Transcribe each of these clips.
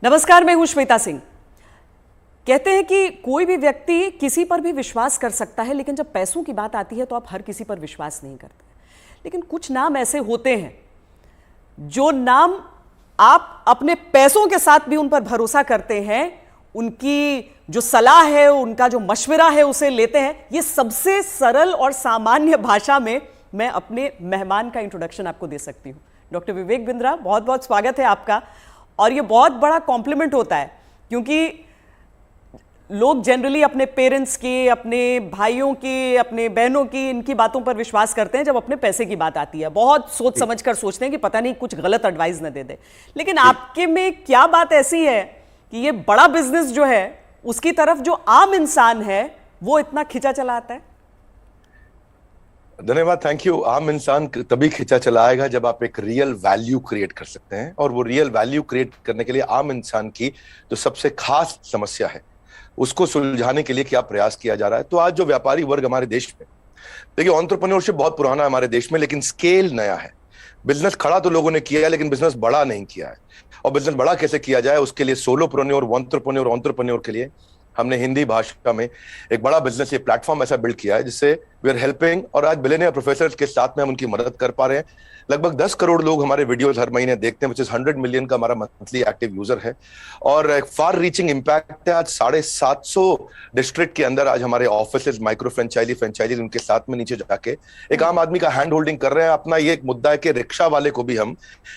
नमस्कार, मैं हूं श्वेता सिंह। कहते हैं कि कोई भी व्यक्ति किसी पर भी विश्वास कर सकता है, लेकिन जब पैसों की बात आती है तो आप हर किसी पर विश्वास नहीं करते। लेकिन कुछ नाम ऐसे होते हैं जो नाम आप अपने पैसों के साथ भी उन पर भरोसा करते हैं, उनकी जो सलाह है, उनका जो मशवरा है उसे लेते हैं। ये सबसे सरल और सामान्य भाषा में मैं अपने मेहमान का इंट्रोडक्शन आपको दे सकती हूँ। डॉक्टर विवेक बिंद्रा, बहुत बहुत स्वागत है आपका। और ये बहुत बड़ा कॉम्प्लीमेंट होता है क्योंकि लोग जनरली अपने पेरेंट्स की, अपने भाइयों की, अपने बहनों की, इनकी बातों पर विश्वास करते हैं। जब अपने पैसे की बात आती है बहुत सोच समझ कर सोचते हैं कि पता नहीं कुछ गलत एडवाइस न दे दे। लेकिन आपके में क्या बात ऐसी है कि ये बड़ा बिजनेस जो है उसकी तरफ जो आम इंसान है वो इतना खिंचा चला आता है? धन्यवाद, थैंक यू। आम इंसान तभी खिंचा चला आएगा जब आप एक रियल वैल्यू क्रिएट कर सकते हैं, और वो रियल वैल्यू क्रिएट करने के लिए आम इंसान की जो सबसे खास समस्या है उसको सुलझाने के लिए क्या प्रयास किया जा रहा है। तो आज जो व्यापारी वर्ग हमारे देश में, देखिए, एंटरप्रेन्योरशिप बहुत पुराना है हमारे देश में, लेकिन स्केल नया है। बिजनेस खड़ा तो लोगों ने किया है, लेकिन बिजनेस बड़ा नहीं किया है। और बिजनेस बड़ा कैसे किया जाए, उसके लिए सोलोप्रेन्योर, एंटरप्रेन्योर के लिए हमने हिंदी भाषा में एक बड़ा बिजनेस, ये प्लेटफॉर्म ऐसा बिल्ड किया है जिससे वी आर हेल्पिंग, और आज बिलियनियर प्रोफेसर्स के साथ में हम उनकी मदद कर पा रहे हैं। लगभग 10 करोड़ लोग हमारे वीडियोस हर महीने देखते हैं, विच इज 100 मिलियन का हमारा मंथली एक्टिव यूजर है, और एक फार रीचिंग इम्पैक्ट है। आज 750 डिस्ट्रिक्ट के अंदर आज हमारे ऑफिस, माइक्रो फ्रेंचाइजी उनके साथ में नीचे जाके एक आम आदमी का हैंड होल्डिंग कर रहे हैं। अपना ये एक मुद्दा है कि रिक्शा वाले को भी हम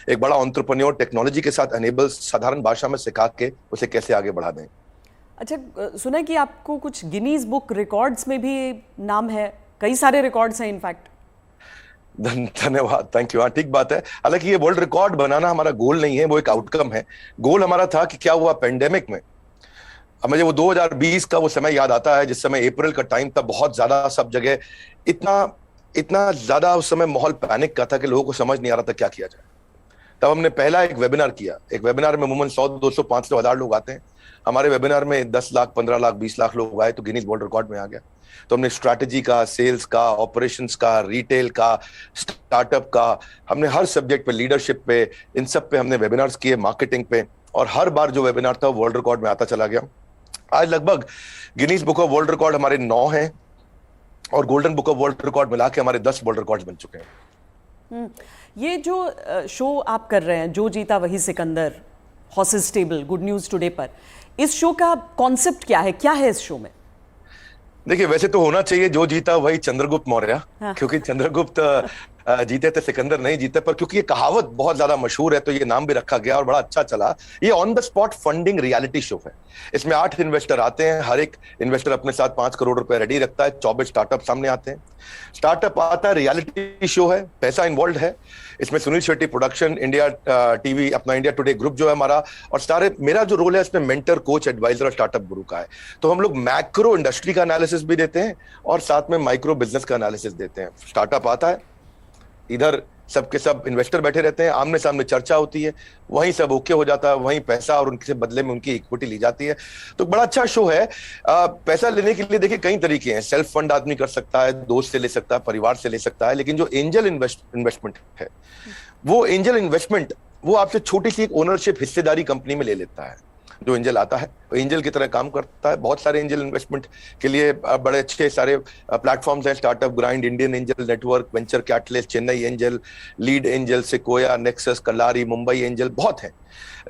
एक बड़ा एंटरप्रेन्योर टेक्नोलॉजी के साथ एनेबल, साधारण भाषा में सिखा के उसे कैसे आगे बढ़ा दें। अच्छा, सुना है कि आपको कुछ गिनीज बुक रिकॉर्ड्स में भी नाम है, कई सारे रिकॉर्ड्स हैं इनफैक्ट। धन्यवाद, थैंक यू। हाँ, ठीक बात है। हालांकि ये वर्ल्ड रिकॉर्ड बनाना हमारा गोल नहीं है, वो एक आउटकम है। गोल हमारा था कि क्या हुआ पेंडेमिक में। अब मुझे वो 2020 का वो समय याद आता है जिस समय अप्रैल का टाइम था, बहुत ज्यादा सब जगह इतना ज्यादा उस समय माहौल पैनिक का था कि लोगों को समझ नहीं आ रहा था क्या किया जाए। तब हमने पहला एक वेबिनार किया। एक वेबिनार में अमूमन 100, 200, 500, 1000 लोग आते हैं। हमारे वेबिनार में 10 लाख, 15 लाख, 20 लाख लोग आए तो गिनीज वर्ल्ड रिकॉर्ड में आ गया। तो हमने स्ट्रैटेजी का, सेल्स का, ऑपरेशंस का, रिटेल का, स्टार्टअप का, हमने हर सब्जेक्ट पे, लीडरशिप पे, इन सब पे हमने वेबिनार्स किए, मार्केटिंग पे, और हर बार जो वेबिनार था वर्ल्ड रिकॉर्ड में आता चला गया। आज लगभग Guinness book of world record हमारे 9 हैं, और golden book of world record मिला के हमारे 10 वर्ल्ड रिकॉर्ड बन चुके हैं। ये जो शो आप कर रहे हैं, जो जीता वही Sikandar, horses table, good news today पर, इस शो का कॉन्सेप्ट क्या है? क्या है इस शो में? देखिए, वैसे तो होना चाहिए जो जीता वही चंद्रगुप्त मौर्य। हाँ। क्योंकि चंद्रगुप्त जीते थे, सिकंदर नहीं जीते, पर क्योंकि ये कहावत बहुत ज्यादा मशहूर है तो ये नाम भी रखा गया और बड़ा अच्छा चला। ये on the spot funding reality show है। इसमें 8 इन्वेस्टर आते हैं, हर एक इन्वेस्टर अपने साथ 5 करोड़ रुपए रेडी रखता है। 24 स्टार्टअप सामने आते हैं। स्टार्टअप आता है, रियलिटी शो है, पैसा इन्वॉल्व है। इसमें Sunil Shetty production, India TV, अपना इंडिया टुडे ग्रुप जो है हमारा, और सारे, मेरा जो रोल है इसमें मेंटर, कोच, एडवाइजर और स्टार्टअप गुरु का है। तो हम लोग मैक्रो इंडस्ट्री का एनालिसिस भी देते हैं और साथ में माइक्रो बिजनेस का एनालिसिस देते हैं। स्टार्टअप आता है, इधर सबके सब इन्वेस्टर बैठे रहते हैं, आमने सामने चर्चा होती है, वहीं सब ओके हो जाता है, वहीं पैसा और उनके बदले में उनकी इक्विटी ली जाती है। तो बड़ा अच्छा शो है। पैसा लेने के लिए देखिए कई तरीके हैं। सेल्फ फंड आदमी कर सकता है, दोस्त से ले सकता है, परिवार से ले सकता है, लेकिन जो एंजल इन्वेस्टमेंट है, वो एंजल इन्वेस्टमेंट वो आपसे छोटी सी एक ओनरशिप, हिस्सेदारी कंपनी में ले लेता है। जो एंजल आता है वो एंजल की तरह काम करता है। बहुत सारे एंजल इन्वेस्टमेंट के लिए बड़े अच्छे सारे प्लेटफॉर्म्स हैं। Startup Grind, Indian Angel Network, Venture Catalyst, Chennai Angel, Lead Angel, Sequoia, Nexus, Kalaari, Mumbai Angel, बहुत हैं।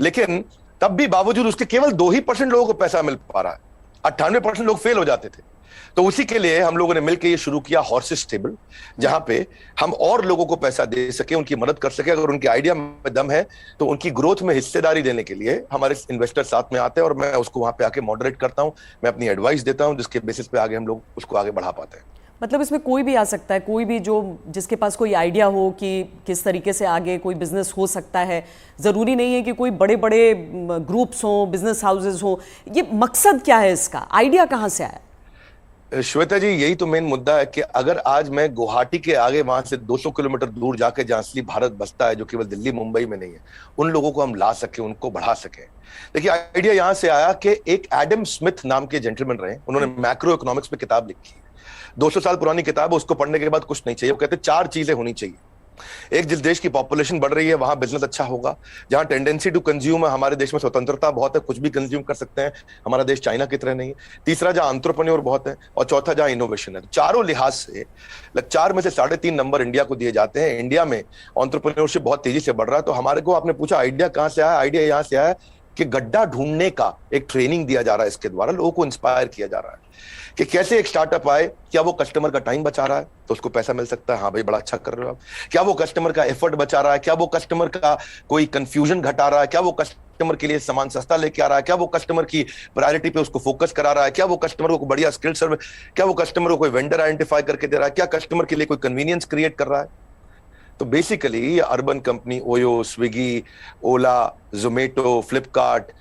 लेकिन तब भी बावजूद उसके केवल 2% लोगों को पैसा मिल पा रहा है। 98% लोग फेल हो जाते थे। तो उसी के लिए हम लोगों ने मिलकर ये शुरू किया हॉर्सेस टेबल, जहां पे हम और लोगों को पैसा दे सके, उनकी मदद कर सके। अगर उनके आइडिया में दम है तो उनकी ग्रोथ में हिस्सेदारी देने के लिए हमारे इन्वेस्टर साथ में आते हैं, और मैं उसको वहां पे आके मॉडरेट करता हूं, मैं अपनी एडवाइस देता हूं, जिसके बेसिस पे आगे हम लोग उसको आगे बढ़ा पाते हैं। मतलब इसमें कोई भी आ सकता है, कोई भी जो जिसके पास कोई आइडिया हो कि किस तरीके से आगे कोई बिजनेस हो सकता है। ज़रूरी नहीं है कि कोई बड़े बड़े ग्रुप्स हों, बिजनेस हाउसेज हों। ये मकसद क्या है इसका? आइडिया कहाँ से आया? श्वेता जी, यही तो मेन मुद्दा है कि अगर आज मैं गुवाहाटी के आगे वहां से 200 किलोमीटर दूर जाके, जहां असली भारत बसता है, जो केवल दिल्ली मुंबई में नहीं है, उन लोगों को हम ला सके, उनको बढ़ा सके। देखिए, आइडिया यहां से आया कि एक एडम स्मिथ नाम के जेंटलमैन रहे, उन्होंने मैक्रो इकोनॉमिक्स पे किताब लिखी है। 200 साल पुरानी किताब है, उसको पढ़ने के बाद कुछ नहीं चाहिए। वो कहते 4 चीजें होनी चाहिए एक जिस देश की पॉपुलेशन बढ़ रही है वहां बिजनेस अच्छा होगा, जहां टेंडेंसी टू कंज्यूम है, हमारे देश में स्वतंत्रता बहुत है, कुछ भी कंज्यूम कर सकते हैं, हमारा देश चाइना की तरह नहीं है। तीसरा, जहां एंटरप्रेन्योर बहुत है, और चौथा जहां इनोवेशन है। चारों लिहाज से 4 में से 3.5 नंबर इंडिया को दिए जाते हैं। इंडिया में एंटरप्रेन्योरशिप बहुत तेजी से बढ़ रहा है। तो हमारे को, आपने पूछा आइडिया कहां से आया, आइडिया यहां से आया कि गड्ढा ढूंढने का एक ट्रेनिंग दिया जा रहा है, इसके द्वारा लोगों को इंस्पायर किया जा रहा है कि कैसे एक स्टार्टअप आए, क्या वो कस्टमर का टाइम बचा रहा है तो उसको पैसा मिल सकता है, हाँ भाई बड़ा अच्छा कर रहे हो आप, क्या वो कस्टमर का एफर्ट बचा रहा है, क्या वो कस्टमर का कोई कंफ्यूजन घटा रहा है, क्या वो कस्टमर के लिए सामान सस्ता लेके आ रहा है, क्या वो कस्टमर की प्रायोरिटी पे उसको फोकस करा रहा है, क्या वो कस्टमर को बढ़िया स्किल सर्विस, क्या वो कस्टमर को कोई वेंडर आइडेंटिफाई करके दे रहा है, क्या कस्टमर के लिए कोई कन्वीनियंस क्रिएट कर रहा है। तो basically Urban Company, Oyo, Swiggy, Ola, Zomato, Flipkart,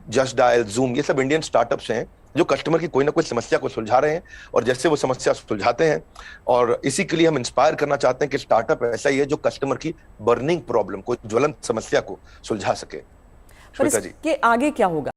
Just Dial, Zoom, ये सब इंडियन स्टार्टअप्स हैं जो कस्टमर की कोई ना कोई समस्या को सुलझा रहे हैं, और जैसे वो समस्या सुलझाते हैं, और इसी के लिए हम इंस्पायर करना चाहते हैं कि स्टार्टअप ऐसा ही है जो कस्टमर की बर्निंग प्रॉब्लम को, ज्वलंत समस्या को सुलझा सके। पर इसके आगे क्या होगा?